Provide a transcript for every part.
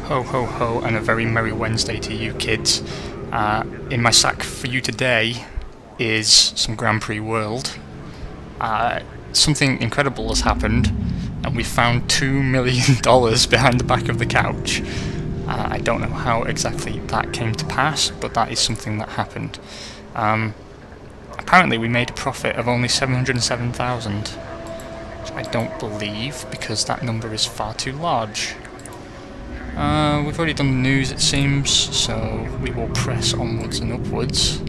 Ho ho ho, and a very merry Wednesday to you kids. In my sack for you today is some Grand Prix World. Something incredible has happened, and we found $2 million behind the back of the couch. I don't know how exactly that came to pass, but that is something that happened. Apparently we made a profit of only 707,000, which I don't believe, because that number is far too large. We've already done the news, it seems, so we will press onwards and upwards.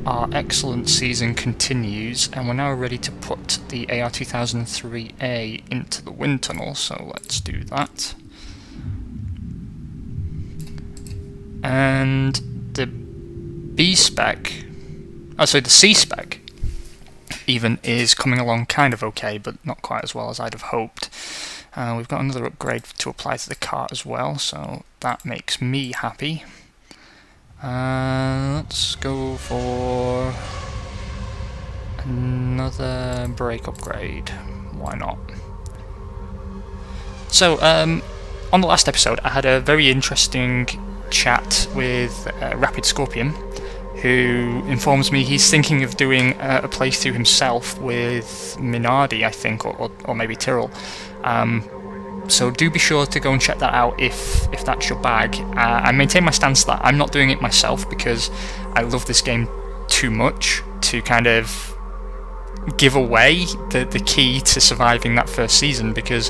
Our excellent season continues, and we're now ready to put the AR2003A into the wind tunnel, so let's do that. And the B-spec, the C-spec even, is coming along kind of okay, but not quite as well as I'd have hoped. We've got another upgrade to apply to the car as well, so that makes me happy. Let's go for another brake upgrade. Why not? So, on the last episode, I had a very interesting chat with Rapid Scorpion, who informs me he's thinking of doing a playthrough himself with Minardi, I think, or maybe Tyrrell. So do be sure to go and check that out if that's your bag. I maintain my stance that I'm not doing it myself because I love this game too much to kind of give away the key to surviving that first season, because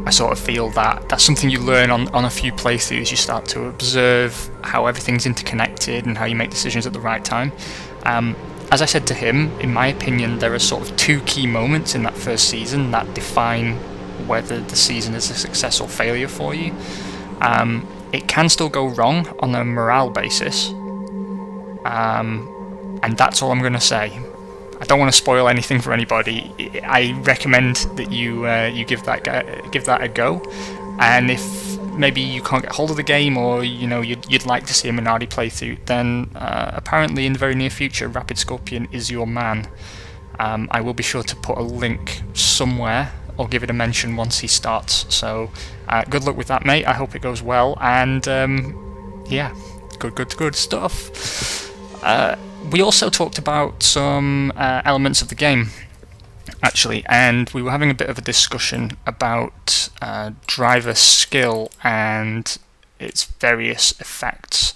I sort of feel that that's something you learn on a few playthroughs. You start to observe how everything's interconnected and how you make decisions at the right time. As I said to him, in my opinion, there are sort of two key moments in that first season that define whether the season is a success or failure for you. It can still go wrong on a morale basis, and that's all I'm going to say. I don't want to spoil anything for anybody. I recommend that you give that a go, and if maybe you can't get hold of the game, or you'd like to see a Minardi playthrough, then apparently in the very near future Rapid Scorpion is your man. I will be sure to put a link somewhere or give it a mention once he starts. So good luck with that, mate. I hope it goes well, and yeah, good stuff. We also talked about some elements of the game, actually, and we were having a bit of a discussion about driver skill and its various effects.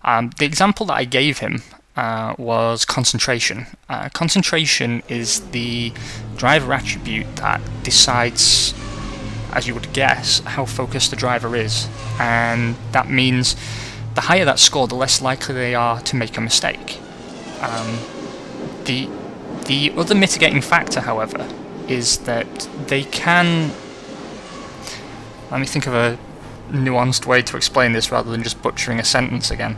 The example that I gave him was concentration. Concentration is the driver attribute that decides, as you would guess, how focused the driver is, and that means the higher that score, the less likely they are to make a mistake. The other mitigating factor, however, is that they can... Let me think of a nuanced way to explain this rather than just butchering a sentence again.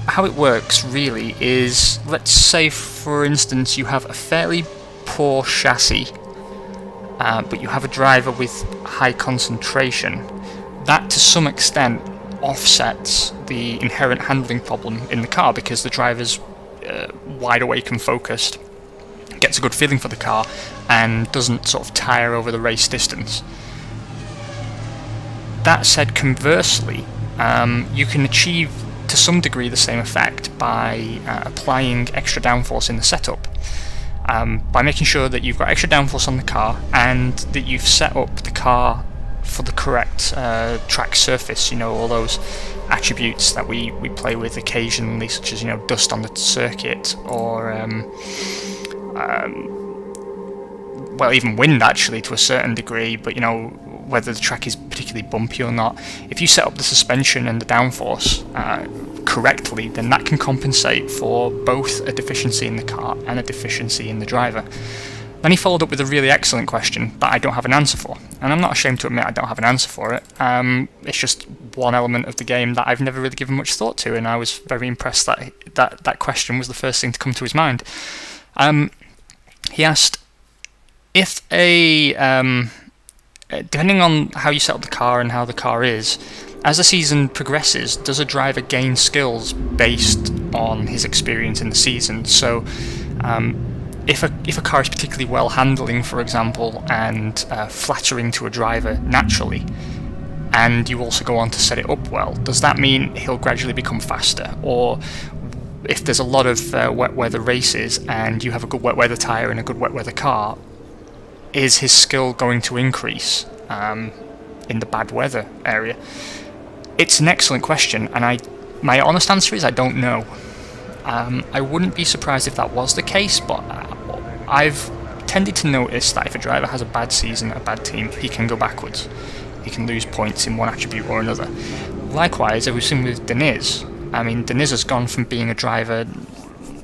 How it works, really, is, let's say, for instance, you have a fairly poor chassis, but you have a driver with high concentration. That, to some extent, offsets the inherent handling problem in the car, because the driver's wide awake and focused, gets a good feeling for the car, and doesn't sort of tire over the race distance. That said, conversely, you can achieve to some degree the same effect by applying extra downforce in the setup, by making sure that you've got extra downforce on the car and that you've set up the car for the correct track surface, all those attributes that we play with occasionally, such as dust on the circuit, or well, even wind, actually, to a certain degree, but whether the track is particularly bumpy or not. If you set up the suspension and the downforce correctly, then that can compensate for both a deficiency in the car and a deficiency in the driver. Then he followed up with a really excellent question that I don't have an answer for, and I'm not ashamed to admit I don't have an answer for it. It's just one element of the game that I've never really given much thought to, and I was very impressed that question was the first thing to come to his mind. He asked if depending on how you set up the car and how the car is, as the season progresses, does a driver gain skills based on his experience in the season? So if a car is particularly well handling, for example, and flattering to a driver naturally, and you also go on to set it up well, does that mean he'll gradually become faster? Or if there's a lot of wet weather races and you have a good wet weather tyre and a good wet weather car, is his skill going to increase in the bad weather area? It's an excellent question, and my honest answer is I don't know. I wouldn't be surprised if that was the case, but I've tended to notice that if a driver has a bad season at a bad team, he can go backwards. He can lose points in one attribute or another. Likewise, as we've seen with Deniz. I mean, Deniz has gone from being a driver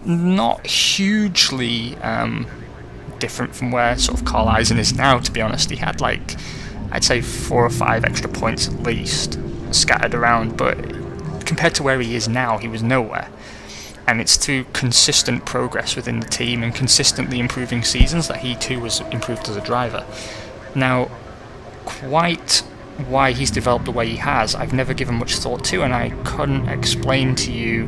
not hugely different from where sort of Carl Eisen is now, to be honest. He had, like, I'd say 4 or 5 extra points at least scattered around, but compared to where he is now, he was nowhere. And it's through consistent progress within the team and consistently improving seasons that he too was improved as a driver. Now, quite why he's developed the way he has, I've never given much thought to, and I couldn't explain to you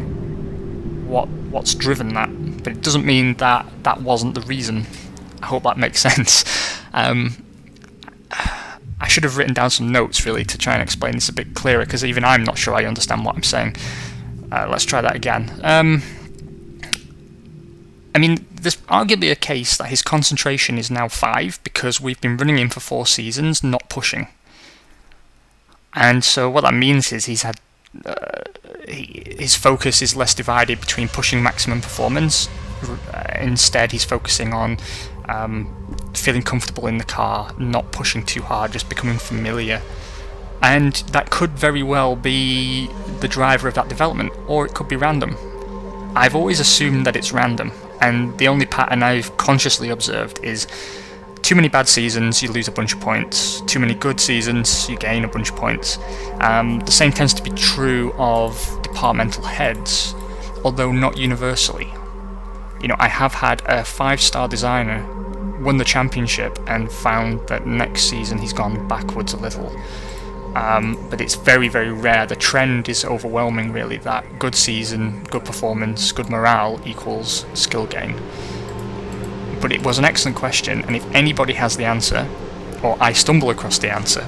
what's driven that. But it doesn't mean that that wasn't the reason. I hope that makes sense. I should have written down some notes really to try and explain this a bit clearer, because even I'm not sure I understand what I'm saying. Let's try that again. I mean, there's arguably a case that his concentration is now 5 because we've been running him for 4 seasons, not pushing. And so what that means is he's had his focus is less divided between pushing maximum performance. Instead, he's focusing on feeling comfortable in the car, not pushing too hard, just becoming familiar. And that could very well be the driver of that development, or it could be random. I've always assumed that it's random, and the only pattern I've consciously observed is too many bad seasons, you lose a bunch of points. Too many good seasons, you gain a bunch of points. The same tends to be true of departmental heads, although not universally. You know, I have had a 5-star designer won the championship and found that next season he's gone backwards a little. But it's very, very rare. The trend is overwhelming, really, that good season, good performance, good morale equals skill gain. But it was an excellent question, and if anybody has the answer, or I stumble across the answer,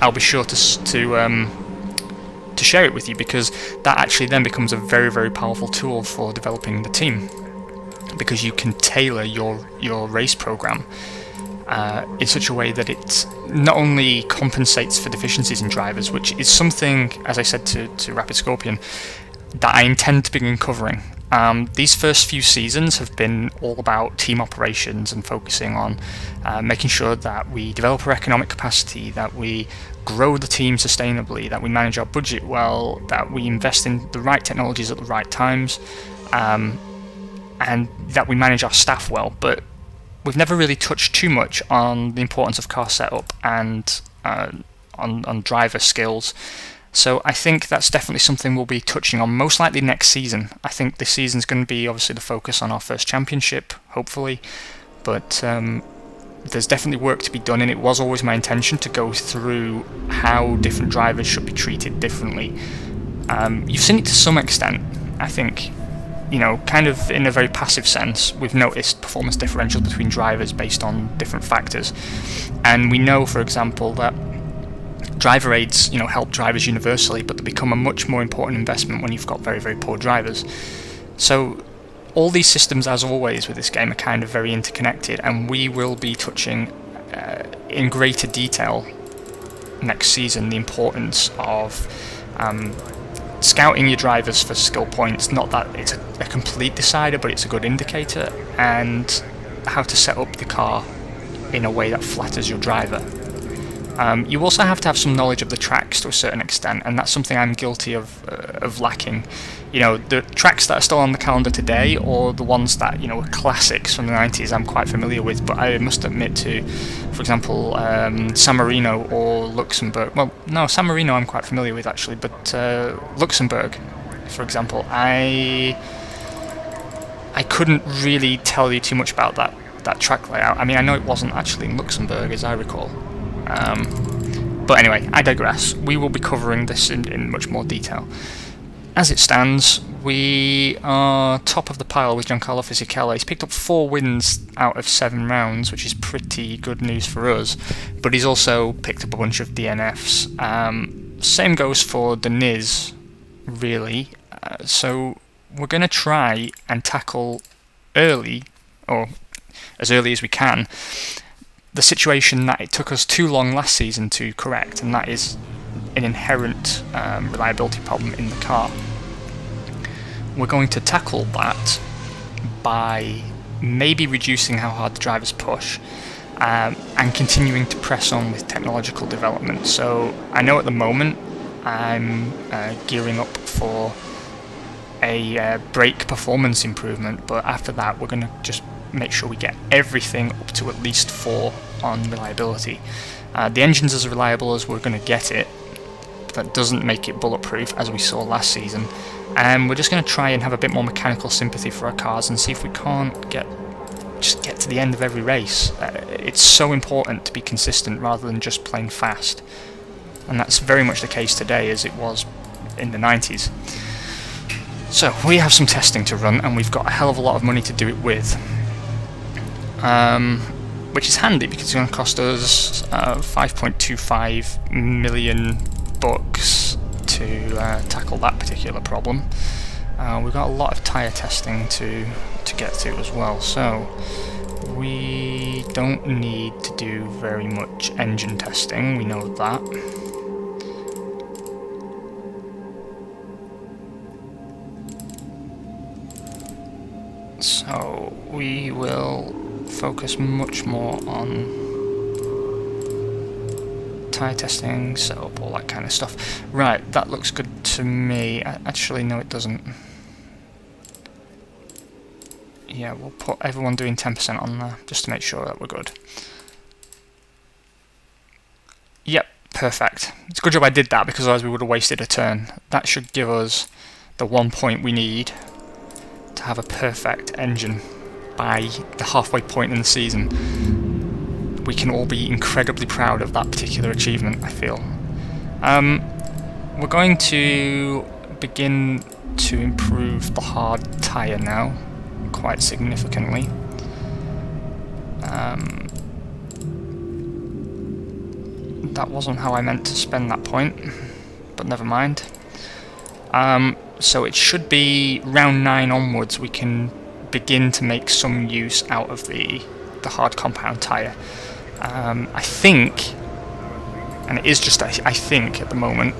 I'll be sure to share it with you, because that actually then becomes a very, very powerful tool for developing the team, because you can tailor your race program in such a way that it not only compensates for deficiencies in drivers, which is something, as I said to Rapid Scorpion, that I intend to begin covering. These first few seasons have been all about team operations and focusing on making sure that we develop our economic capacity, that we grow the team sustainably, that we manage our budget well, that we invest in the right technologies at the right times, and that we manage our staff well. But we've never really touched too much on the importance of car setup and on driver skills. So I think that's definitely something we'll be touching on, most likely next season. I think this season's going to be obviously the focus on our first championship, hopefully. But there's definitely work to be done, and it was always my intention to go through how different drivers should be treated differently. You've seen it to some extent, I think. You know, kind of in a very passive sense, we've noticed performance differentials between drivers based on different factors. And we know, for example, that driver aids, you know, help drivers universally, but they become a much more important investment when you've got very, very poor drivers. So all these systems, as always with this game, are kind of very interconnected, and we will be touching in greater detail next season the importance of scouting your drivers for skill points. Not that it's a complete decider, but it's a good indicator, and how to set up the car in a way that flatters your driver. You also have to have some knowledge of the tracks to a certain extent, and that's something I'm guilty of lacking. You know, the tracks that are still on the calendar today, or the ones that, you know, were classics from the 90s, I'm quite familiar with, but I must admit to, for example, San Marino or Luxembourg. Well, no, San Marino I'm quite familiar with actually, but Luxembourg, for example, I couldn't really tell you too much about that track layout. I mean, I know it wasn't actually in Luxembourg, as I recall. But anyway, I digress. We will be covering this in much more detail. as it stands, we are top of the pile with Giancarlo Fisichella. He's picked up 4 wins out of 7 rounds, which is pretty good news for us, but he's also picked up a bunch of DNFs. Same goes for Deniz, really. So we're going to try and tackle early, or as early as we can, the situation that it took us too long last season to correct, and that is an inherent reliability problem in the car. We're going to tackle that by maybe reducing how hard the drivers push and continuing to press on with technological development. So I know at the moment I'm gearing up for a brake performance improvement, but after that we're going to just make sure we get everything up to at least 4 on reliability. The engine's as reliable as we're going to get it, but that doesn't make it bulletproof, as we saw last season. And we're just going to try and have a bit more mechanical sympathy for our cars and see if we can't just get to the end of every race. It's so important to be consistent rather than just playing fast, and that's very much the case today as it was in the 90s. So we have some testing to run, and we've got a hell of a lot of money to do it with, which is handy because it's going to cost us 5.25 million bucks to tackle that particular problem. We've got a lot of tyre testing to get to as well, so we don't need to do very much engine testing, we know that. So we will focus much more on tyre testing, setup, all that kind of stuff. Right, that looks good to me. Actually, no it doesn't. Yeah, we'll put everyone doing 10% on there, just to make sure that we're good. Yep, perfect. It's a good job I did that, because otherwise we would have wasted a turn. That should give us the 1 point we need to have a perfect engine by the halfway point in the season. We can all be incredibly proud of that particular achievement, I feel. We're going to begin to improve the hard tyre now, quite significantly. That wasn't how I meant to spend that point, but never mind. So it should be round 9 onwards we can begin to make some use out of the hard compound tyre. I think, and it is just I think at the moment,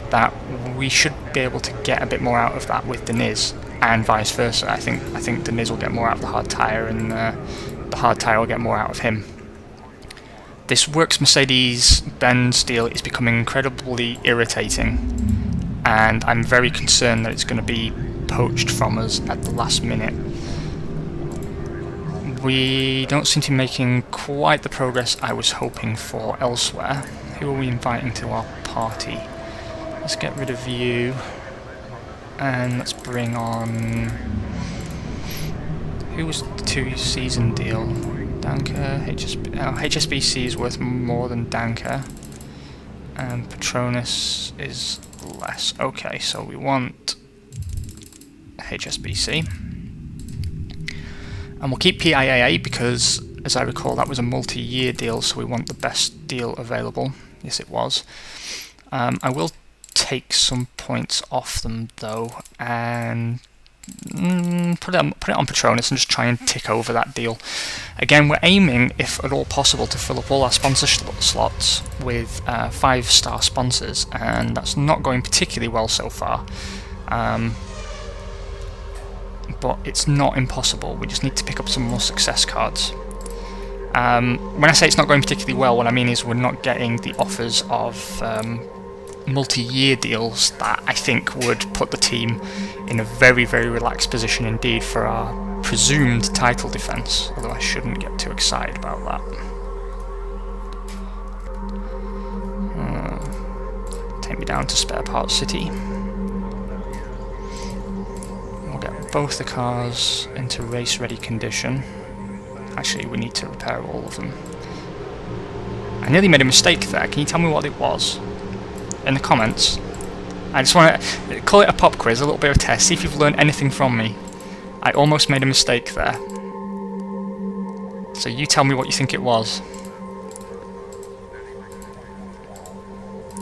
that we should be able to get a bit more out of that with Deniz, and vice versa. I think Deniz will get more out of the hard tyre, and the hard tyre will get more out of him. This Works Mercedes-Benz deal is becoming incredibly irritating, and I'm very concerned that it's going to be poached from us at the last minute. We don't seem to be making quite the progress I was hoping for elsewhere. Who are we inviting to our party? Let's get rid of you, and let's bring on... Who was the 2-season deal? Danker, HSBC is worth more than Danker, and Petronas is less. Okay, so we want HSBC. And we'll keep PIAA because, as I recall, that was a multi-year deal, so we want the best deal available. Yes, it was. I will take some points off them, though, and put it on Petronas and just try and tick over that deal. Again, we're aiming, if at all possible, to fill up all our sponsorship slots with 5-star sponsors, and that's not going particularly well so far. But it's not impossible. We just need to pick up some more success cards. When I say it's not going particularly well, what I mean is we're not getting the offers of multi-year deals that I think would put the team in a very, very relaxed position indeed for our presumed title defence, although I shouldn't get too excited about that. Take me down to Spare Parts City. We'll get both the cars into race-ready condition. Actually, we need to repair all of them. I nearly made a mistake there. Can you tell me what it was? In the comments. I just want to call it a pop quiz, a little bit of a test, see if you've learned anything from me. I almost made a mistake there. So you tell me what you think it was.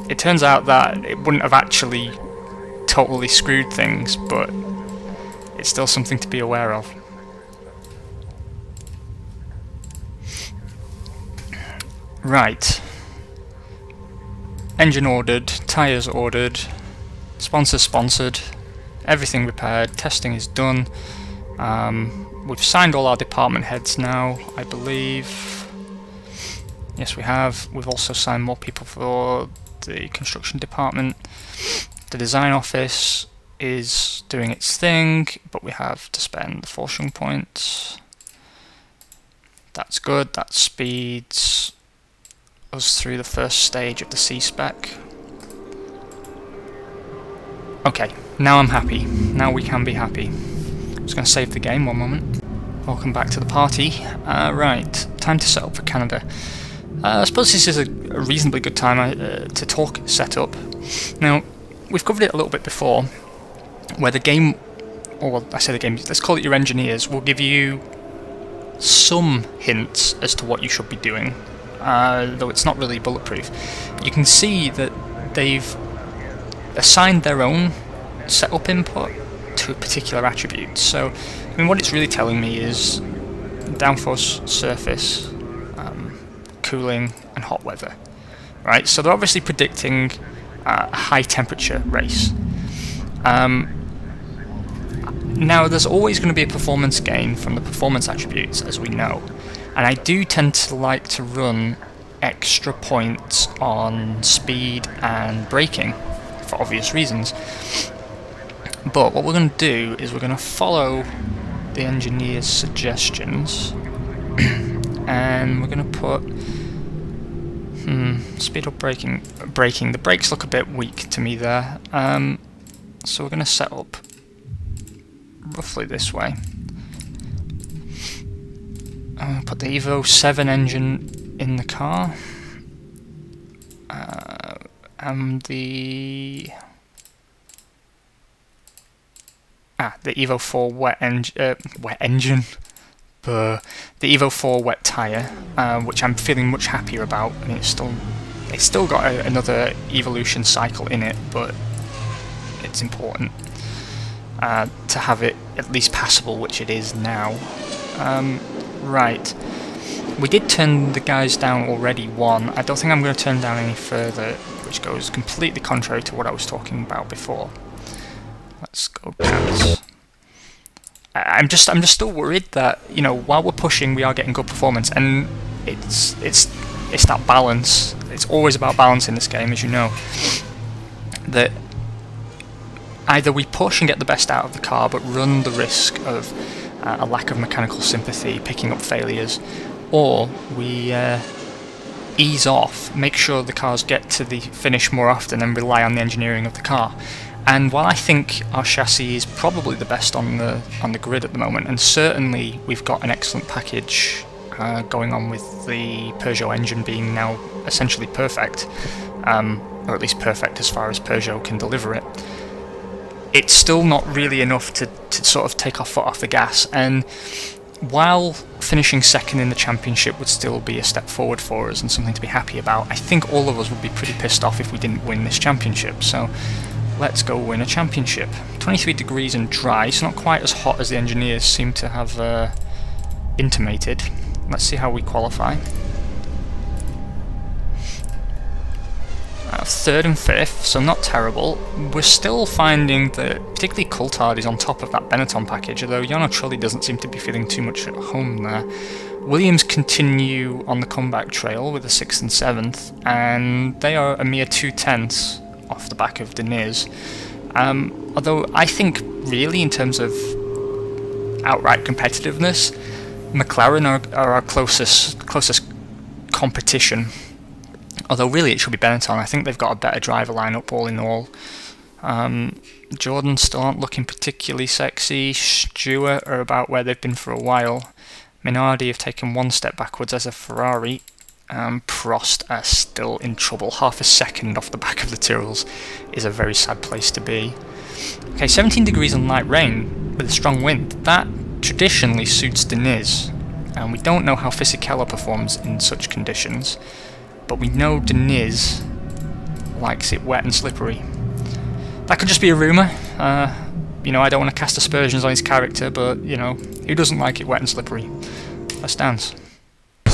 It turns out that it wouldn't have actually totally screwed things, but it's still something to be aware of. Right. Engine ordered, tyres ordered, sponsor sponsored, everything repaired, testing is done. We've signed all our department heads now, I believe. Yes, we have. We've also signed more people for the construction department. The design office is doing its thing, but we have to spend the fortune points. That's good. That speeds us through the first stage of the C-spec. Okay, now I'm happy. Now we can be happy. I'm just going to save the game, one moment. Welcome back to the party. Right, time to set up for Canada. I suppose this is a reasonably good time to talk setup. Now, we've covered it a little bit before, where the game, or well, I say the game, let's call it your engineers, will give you some hints as to what you should be doing, though it's not really bulletproof. You can see that they've assigned their own setup input to a particular attribute. So, I mean, what it's really telling me is downforce, surface, cooling, and hot weather. Right, so they're obviously predicting a high temperature race. Now, there's always going to be a performance gain from the performance attributes, as we know, and I do tend to like to run extra points on speed and braking for obvious reasons. But what we're going to do is we're going to follow the engineer's suggestions and we're going to put speed up braking. The brakes look a bit weak to me there, so we're going to set up roughly this way. Put the Evo 7 engine in the car, and the Evo 4 wet engine, the Evo 4 wet tyre, which I'm feeling much happier about. I mean, it's still got another evolution cycle in it, but it's important to have it at least passable, which it is now. Right, we did turn the guys down already one. I don't think I'm going to turn down any further, which goes completely contrary to what I was talking about before. Let's go down. I'm just still worried that, you know, while we're pushing, we are getting good performance, and it's that balance. It's always about balance in this game, as you know. That either we push and get the best out of the car, but run the risk of a lack of mechanical sympathy, picking up failures, or we ease off, make sure the cars get to the finish more often, and rely on the engineering of the car. And while I think our chassis is probably the best on the grid at the moment, and certainly we've got an excellent package going on with the Peugeot engine being now essentially perfect, or at least perfect as far as Peugeot can deliver it, it's still not really enough to sort of take our foot off the gas. And while finishing second in the championship would still be a step forward for us and something to be happy about, I think all of us would be pretty pissed off if we didn't win this championship. So let's go win a championship. 23 degrees and dry, so not quite as hot as the engineers seem to have intimated. Let's see how we qualify. Third and fifth, so not terrible. We're still finding that particularly Coulthard is on top of that Benetton package, although Jarno Trulli doesn't seem to be feeling too much at home there. Williams continue on the comeback trail with the 6th and 7th, and they are a mere 2/10 off the back of Deniz. Although I think really in terms of outright competitiveness, McLaren are our closest competition. Although really it should be Benetton. I think they've got a better driver lineup all in all. Jordan still aren't looking particularly sexy. Stewart are about where they've been for a while. Minardi have taken one step backwards as a Ferrari. Prost are still in trouble. Half a second off the back of the Tyrrells is a very sad place to be. Okay, 17 degrees and light rain with a strong wind. That traditionally suits Deniz, and we don't know how Fisichella performs in such conditions, but we know Deniz likes it wet and slippery. That could just be a rumour. You know, I don't want to cast aspersions on his character, but, you know, who doesn't like it wet and slippery? Let's dance. I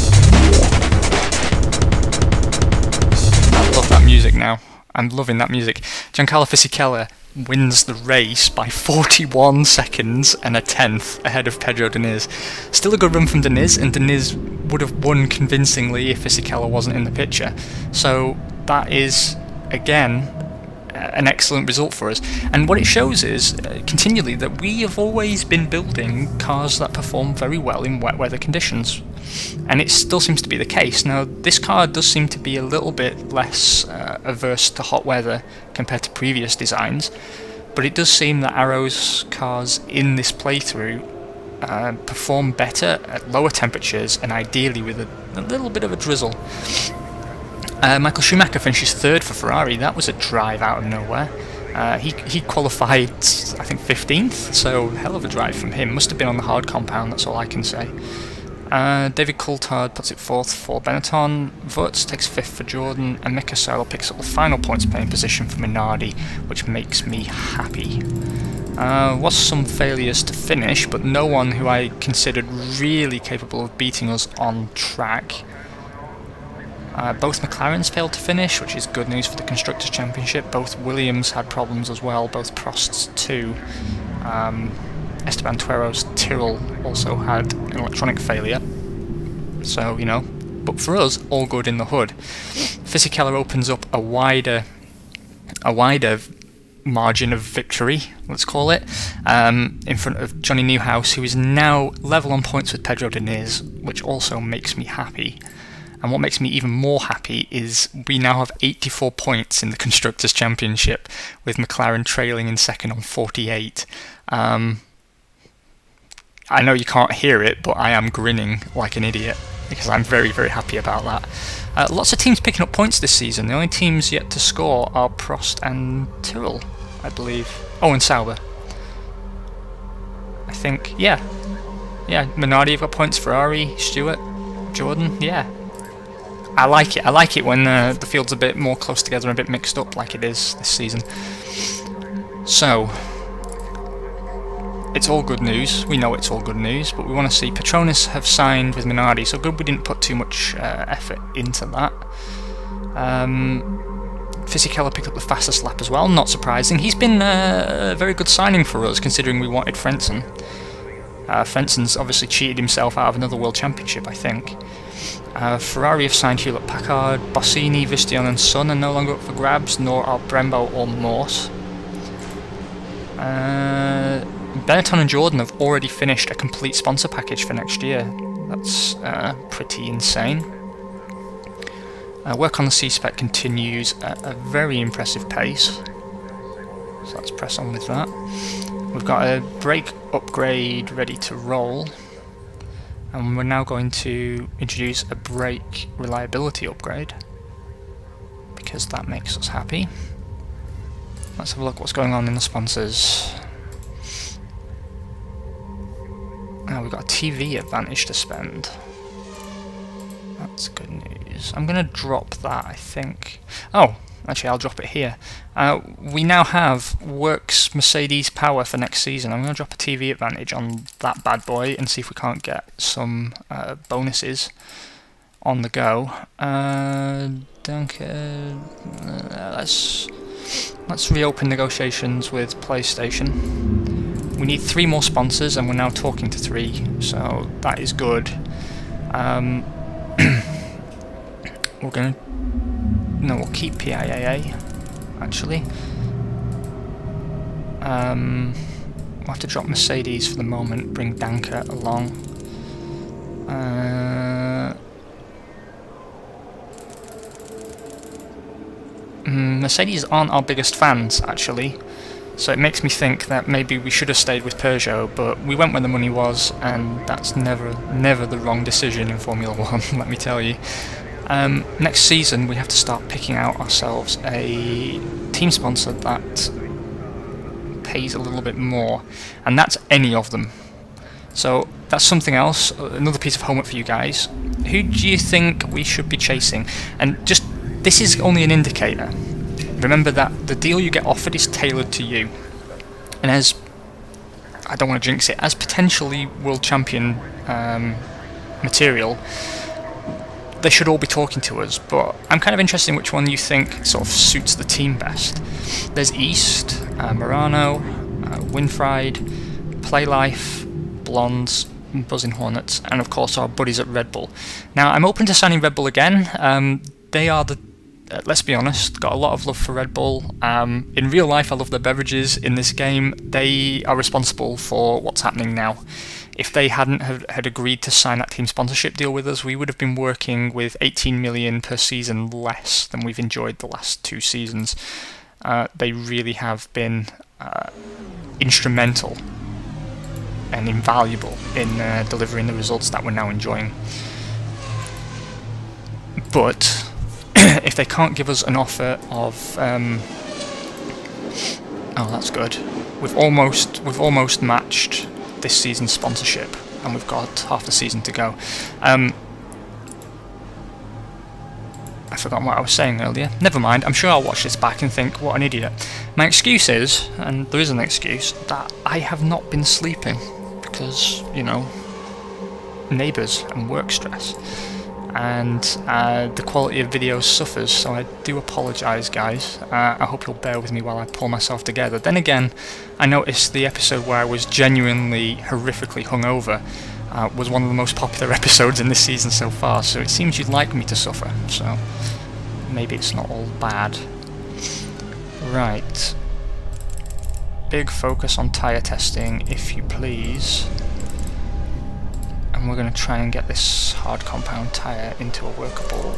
love that music now. I'm loving that music. Giancarlo Fisichella wins the race by 41 seconds and a tenth ahead of Pedro Deniz. Still a good run from Deniz, and Deniz would have won convincingly if Fisichella wasn't in the picture. So that is, again, an excellent result for us, and what it shows is continually that we have always been building cars that perform very well in wet weather conditions, and it still seems to be the case. Now this car does seem to be a little bit less averse to hot weather compared to previous designs, but it does seem that Arrow's cars in this playthrough perform better at lower temperatures and ideally with a little bit of a drizzle. Michael Schumacher finishes third for Ferrari. That was a drive out of nowhere. He qualified, I think, 15th, so hell of a drive from him. Must have been on the hard compound, that's all I can say. David Coulthard puts it fourth for Benetton, Wurz takes fifth for Jordan, and Mika Salo picks up the final points playing position for Minardi, which makes me happy. Was some failures to finish, but no one who I considered really capable of beating us on track. Both McLarens failed to finish, which is good news for the Constructors' Championship. Both Williams had problems as well, both Prost's too. Esteban Tuero's Tyrrell also had an electronic failure. So, you know, but for us, all good in the hood. Fisichella opens up a wider margin of victory, let's call it, in front of Johnny Newhouse, who is now level on points with Pedro Deniz, which also makes me happy. And what makes me even more happy is we now have 84 points in the Constructors' Championship, with McLaren trailing in second on 48. I know you can't hear it, but I am grinning like an idiot, because I'm very, very happy about that. Lots of teams picking up points this season. The only teams yet to score are Prost and Tyrrell, I believe. Oh, and Sauber. I think, yeah. Yeah, Minardi have got points, Ferrari, Stewart, Jordan, yeah. I like it when the field's a bit more close together and a bit mixed up like it is this season. So, it's all good news. We know it's all good news, but we want to see Petronas have signed with Minardi, so good we didn't put too much effort into that. Fisichella picked up the fastest lap as well, not surprising. He's been a very good signing for us, considering we wanted Frentzen. Frentzen's obviously cheated himself out of another World Championship, I think. Ferrari have signed Hewlett-Packard, Bossini, Vistion and Son are no longer up for grabs, nor are Brembo or Morse. Benetton and Jordan have already finished a complete sponsor package for next year. That's pretty insane. Work on the C-Spec continues at a very impressive pace, so let's press on with that. We've got a brake upgrade ready to roll, and we're now going to introduce a brake reliability upgrade, because that makes us happy. Let's have a look what's going on in the sponsors. Now we've got a TV advantage to spend. That's good news. I'm going to drop that, I think. Oh, actually I'll drop it here. We now have Works Mercedes power for next season. I'm going to drop a TV advantage on that bad boy and see if we can't get some bonuses on the go. Let's reopen negotiations with PlayStation. We need 3 more sponsors, and we're now talking to 3, so that is good. We're gonna... No, we'll keep PIAA, actually. We'll have to drop Mercedes for the moment, bring Danker along. Mercedes aren't our biggest fans, actually, so it makes me think that maybe we should have stayed with Peugeot, but we went where the money was, and that's never the wrong decision in Formula 1, let me tell you. Next season we have to start picking out ourselves a team sponsor that pays a little bit more, and that's any of them. So that's something else, another piece of homework for you guys. Who do you think we should be chasing? And just, this is only an indicator. Remember that the deal you get offered is tailored to you. And as, I don't want to jinx it, as potentially world champion material, they should all be talking to us, but I'm kind of interested in which one you think sort of suits the team best. There's East, Murano, Winfried, Playlife, Blondes, Buzzing Hornets, and of course our buddies at Red Bull. Now I'm open to signing Red Bull again. They are the, let's be honest, got a lot of love for Red Bull. In real life I love their beverages. In this game they are responsible for what's happening now. If they hadn't had agreed to sign that team sponsorship deal with us, we would have been working with 18 million per season less than we've enjoyed the last 2 seasons. They really have been instrumental and invaluable in delivering the results that we're now enjoying. But if they can't give us an offer of oh, that's good. We've almost matched this season's sponsorship, and we've got half the season to go. I forgot what I was saying earlier. Never mind, I'm sure I'll watch this back and think, what an idiot. My excuse is, and there is an excuse, that I have not been sleeping because, you know, neighbours and work stress. And the quality of videos suffers, so I do apologise, guys. I hope you'll bear with me while I pull myself together. Then again, I noticed the episode where I was genuinely horrifically hungover was one of the most popular episodes in this season so far, so it seems you'd like me to suffer, so maybe it's not all bad. Right. Big focus on tyre testing, if you please. And we're going to try and get this hard compound tyre into a workable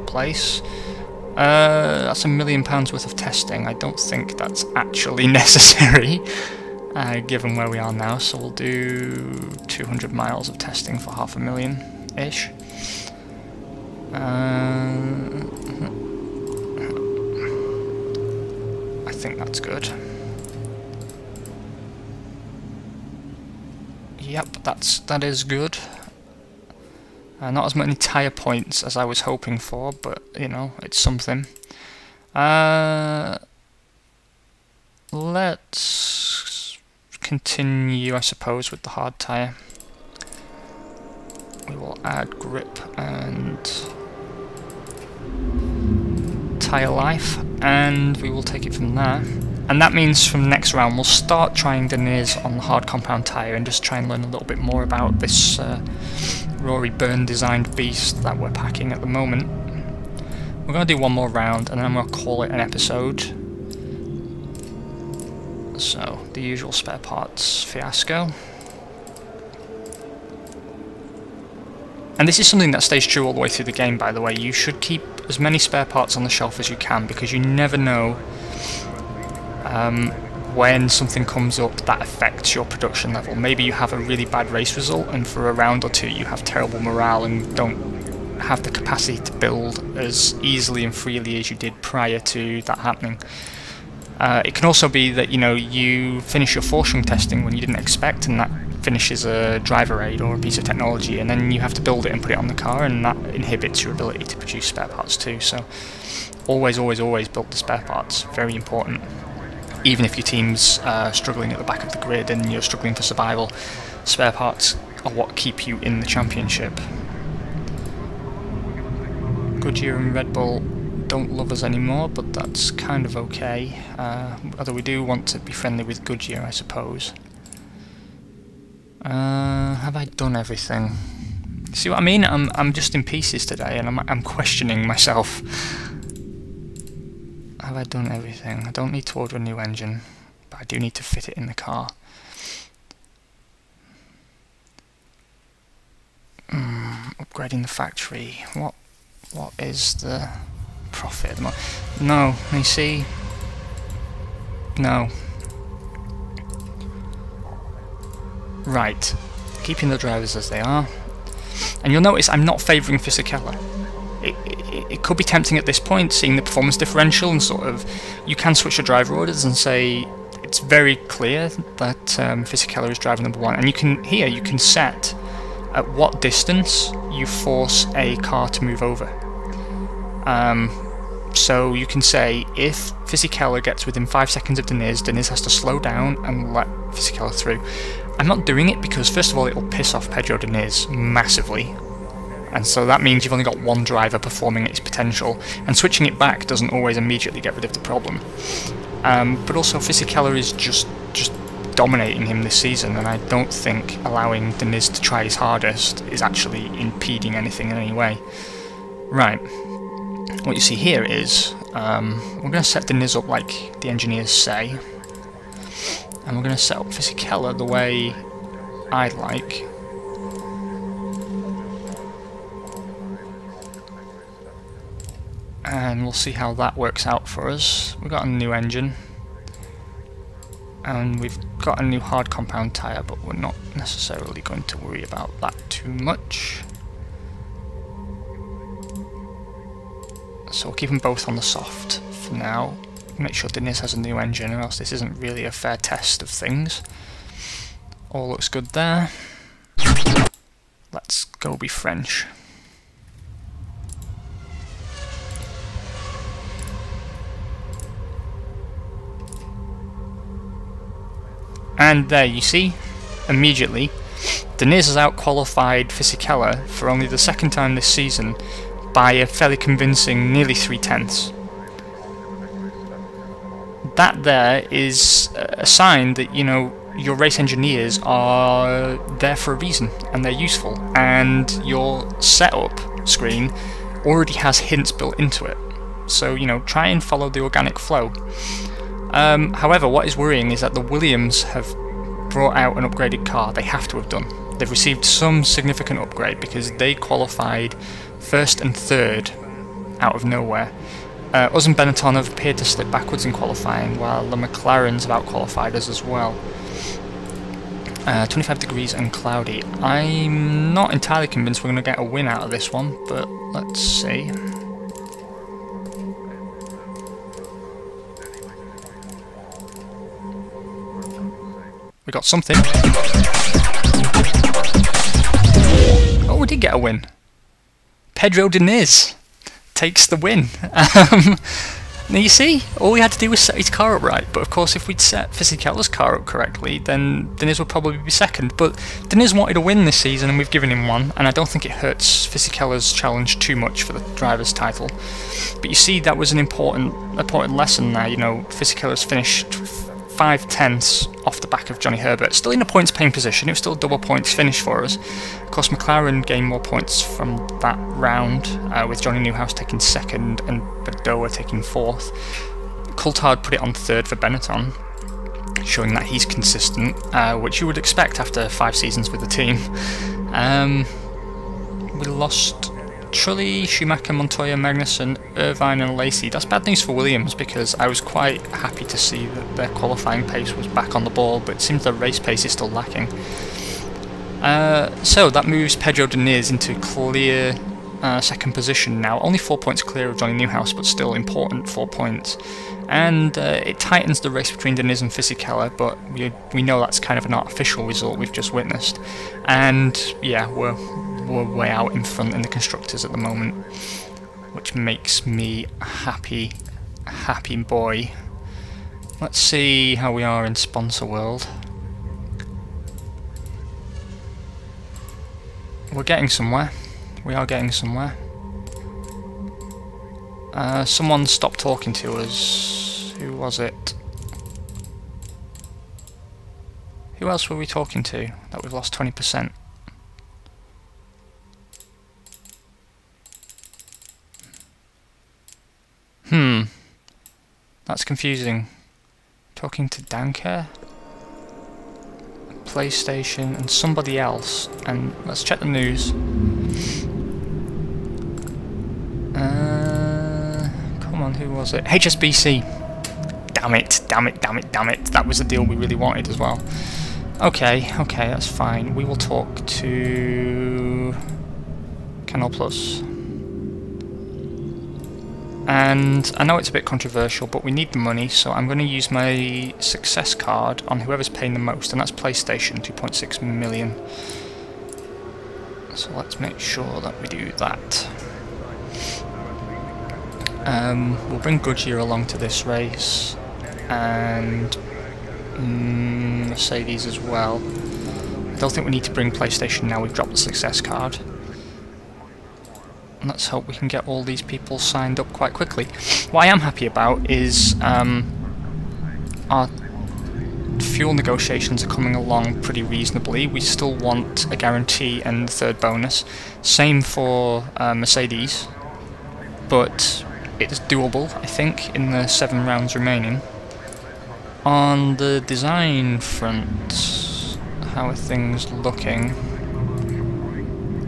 place. That's £1 million worth of testing. I don't think that's actually necessary, given where we are now. So we'll do 200 miles of testing for $500,000-ish. I think that's good. Yep, that is good. Not as many tyre points as I was hoping for, but you know, it's something. Let's continue, I suppose, with the hard tyre. We will add grip and tyre life, and we will take it from there. And that means from next round we'll start trying deniers on the hard compound tyre and just try and learn a little bit more about this Rory Byrne designed beast that we're packing at the moment. We're going to do one more round and then I'm going to call it an episode. So, the usual spare parts fiasco. And this is something that stays true all the way through the game, by the way. You should keep as many spare parts on the shelf as you can, because you never know when something comes up that affects your production level. Maybe you have a really bad race result and for a round or two you have terrible morale and don't have the capacity to build as easily and freely as you did prior to that happening. It can also be that, you know, you finish your Forschung testing when you didn't expect, and that finishes a driver aid or a piece of technology, and then you have to build it and put it on the car, and that inhibits your ability to produce spare parts too. So always build the spare parts. Very important. Even if your team's struggling at the back of the grid and you're struggling for survival, spare parts are what keep you in the championship. Goodyear and Red Bull don't love us anymore, but that's kind of okay. Although we do want to be friendly with Goodyear, I suppose. Have I done everything? See what I mean? I'm just in pieces today, and I'm questioning myself. Have I done everything? I don't need to order a new engine, but I do need to fit it in the car. Upgrading the factory. What is the profit at the moment? No, you see? No. Right. Keeping the drivers as they are. And you'll notice I'm not favouring Fisichella. It could be tempting at this point, seeing the performance differential, and sort of, you can switch your driver orders and say it's very clear that Fisichella is driver number 1, and you can set at what distance you force a car to move over. So you can say if Fisichella gets within 5 seconds of Deniz has to slow down and let Fisichella through. I'm not doing it because first of all it will piss off Pedro Deniz massively, and so that means you've only got one driver performing at its potential, and switching it back doesn't always immediately get rid of the problem. But also Fisichella is just dominating him this season, and I don't think allowing Deniz to try his hardest is actually impeding anything in any way. Right, what you see here is we're going to set Deniz up like the engineers say, and we're going to set up Fisichella the way I'd like. And we'll see how that works out for us. We've got a new engine, and we've got a new hard compound tyre, but we're not necessarily going to worry about that too much. So we'll keep them both on the soft for now. Make sure Deniz has a new engine, or else this isn't really a fair test of things. All looks good there. Let's go be French. And there you see, immediately, Deniz has out-qualified Fisichella for only the second time this season by a fairly convincing nearly 3/10. That there is a sign that, you know, your race engineers are there for a reason, and they're useful, and your setup screen already has hints built into it. So, you know, try and follow the organic flow. However, what is worrying is that the Williams have brought out an upgraded car. They have to have done. They've received some significant upgrade because they qualified first and third out of nowhere. Us and Benetton have appeared to slip backwards in qualifying, while the McLarens have out-qualified us as well. 25 degrees and cloudy. I'm not entirely convinced we're going to get a win out of this one, but let's see. We got something. Oh, we did get a win. Pedro Deniz takes the win. Now you see, all we had to do was set his car up right, but of course if we'd set Fisichella's car up correctly, then Deniz would probably be second. But Deniz wanted a win this season and we've given him one, and I don't think it hurts Fisichella's challenge too much for the driver's title. But you see, that was an important lesson there. You know, Fisichella's finished 5/10 off the back of Johnny Herbert, still in a points paying position. It was still a double points finish for us. Of course, McLaren gained more points from that round, with Johnny Newhouse taking second and Bedoya taking fourth. Coulthard put it on third for Benetton, showing that he's consistent, which you would expect after 5 seasons with the team. We lost Trulli, Schumacher, Montoya, Magnussen, Irvine and Lacey. That's bad news for Williams, because I was quite happy to see that their qualifying pace was back on the ball, but it seems their race pace is still lacking. So that moves Pedro Deniz into clear second position now, only 4 points clear of Johnny Newhouse, but still important 4 points. And it tightens the race between Deniz and Fisichella, but we know that's kind of an artificial result we've just witnessed. And yeah, we're way out in front in the constructors at the moment, which makes me happy boy. Let's see how we are in sponsor world. We're getting somewhere. We are getting somewhere. Someone stopped talking to us. Who was it? Who else were we talking to that we've lost 20%? That's confusing. Talking to Danker, PlayStation, and somebody else. And let's check the news. Come on, who was it? HSBC. Damn it, damn it, damn it, damn it. That was the deal we really wanted as well. Okay, that's fine. We will talk to Canal Plus. And I know it's a bit controversial, but we need the money, so I'm going to use my success card on whoever's paying the most, and that's PlayStation, 2.6 million. So let's make sure that we do that. We'll bring Goodyear along to this race, and Mercedes as well. I don't think we need to bring PlayStation now, we've dropped the success card. And let's hope we can get all these people signed up quite quickly. What I am happy about is our fuel negotiations are coming along pretty reasonably. We still want a guarantee and the third bonus. Same for Mercedes, but it's doable, I think, in the 7 rounds remaining. On the design front, how are things looking?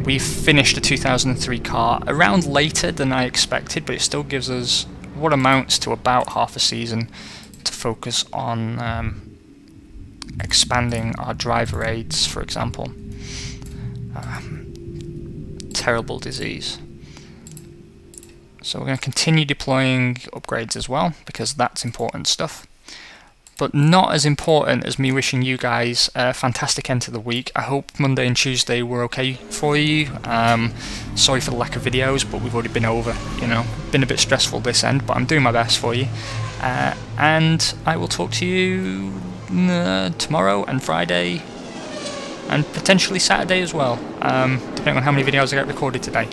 We've finished a 2003 car a round later than I expected, but it still gives us what amounts to about half a season to focus on expanding our driver aids, for example. Terrible disease. So we're going to continue deploying upgrades as well, because that's important stuff. But not as important as me wishing you guys a fantastic end to the week. I hope Monday and Tuesday were okay for you. Sorry for the lack of videos, but we've already been over, you know. Been a bit stressful this end, but I'm doing my best for you. And I will talk to you tomorrow and Friday, and potentially Saturday as well, depending on how many videos I get recorded today.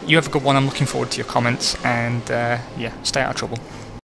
You have a good one, I'm looking forward to your comments, and yeah, stay out of trouble.